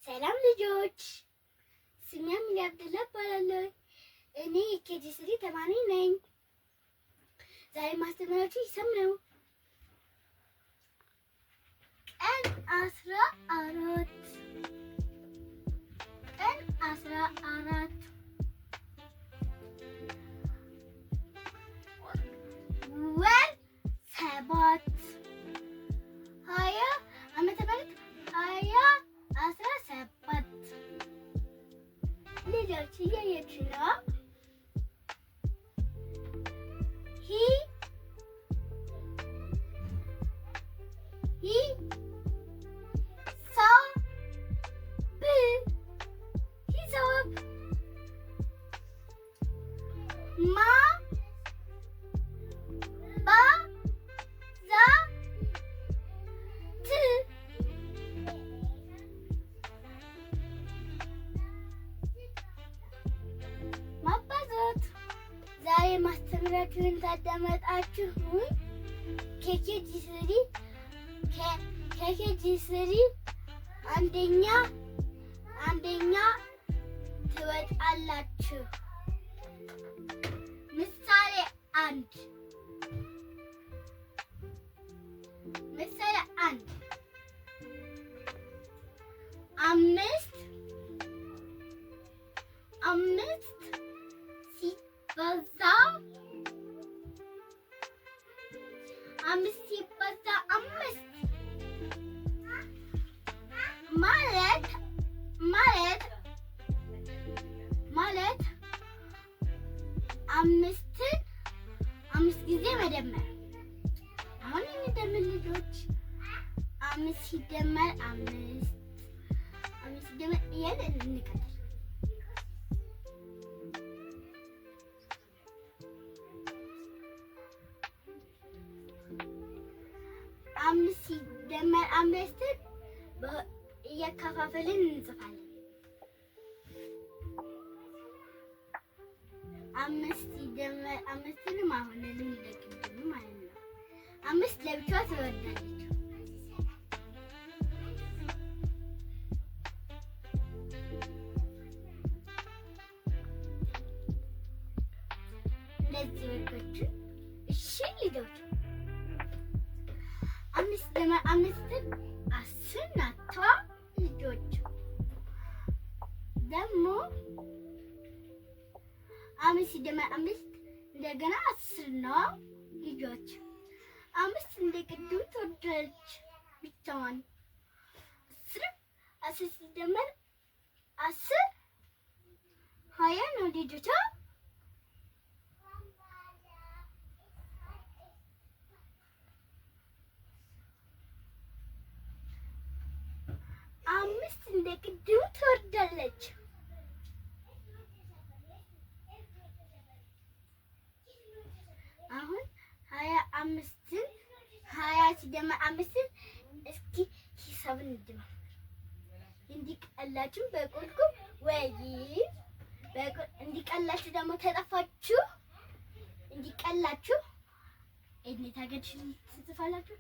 ሰላም ልጆች፣ ስሜ አሚና አብደላ እባላለሁ። እኔ የኬጂ 3 ተማሪ ነኝ። ዛሬ ማስተምራችሁ ሂሳብ ነው። ቀን 14 ወር 7 20 ዓመተ ምህረት 2017 ልጆች እያያችሁ ነው። ሂሳብ ማባዛት። ዛሬ ማስተምራችሁን ታዳመጣችሁ። ከኬጂ 3 አንደኛ ትወጣላችሁ። ምሳሌ 1 5 ሲባዛ 5 ማለት 5 ጊዜ መደመር። አሁን እንደምን ልጆች 5 ሲደመር 5 ሲደመር እያለን እንቀጥል። 5 ሲደመር 5 እያከፋፈልን እንጽፋለን። 5 ሲደመር 5 አሁንም እንደቅድሙ ማለት ነው። 5 ለብቻዋ ትወርዳለች። እንደዚህ ወርዶች። እሺ ልጆች 5 ሲደመር 5 10 ናቸው ልጆች። ደግሞ 5 ሲደመር 5 እንደገና 10 ነው ልጆች። 5 እንደ ቅድሙ ትወርዳለች ብቻዋን። 10 ሲደመር 10 20 ነው ልጆች። 5 እንደ ቅድሙ ትወርዳለች። አሁን 20 ሲደመር 5 እስኪ ሂሳብን እንድመር እንዲቀላችሁ በቁልቁል እንዲቀላችሁ ደግሞ ተጠፋችሁ እንዲቀላችሁ እንዴት አገድሽ ትጽፋላችሁ?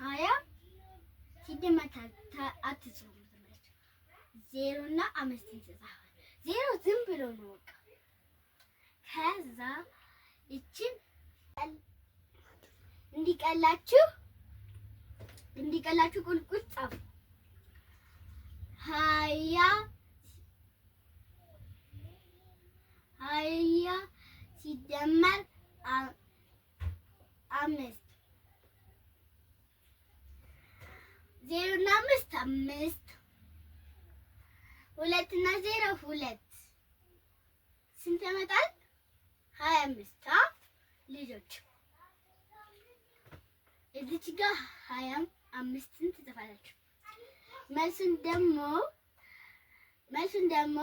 20 ሲደመር አትጽፉ። 0 እና 5 ትጽፋላችሁ። 0 ዝም ብሎ ነው በቃ። ከዛ እቺን እንዲቀላችሁ ቁልቁል ጻፉ። 20 ሲደመር 5 0 እና 5 2 እና 0 2 ስንት ያመጣል? 25 ልጆች። እዚች ጋር 25ን ትጽፋላችሁ። መልሱን ደግሞ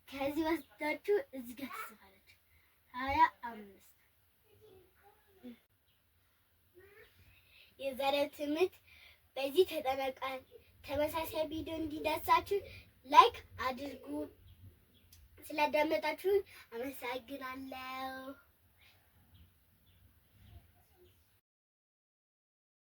ከዚህ ወስዳችሁ እዚህ ጋር ትጽፋላችሁ። 25 የዛሬው ትምህርት በዚህ ተጠናቋል። ተመሳሳይ ቪዲዮ እንዲደርሳችሁ ላይክ አድርጉ። ስላዳመጣችሁ አመሰግናለሁ።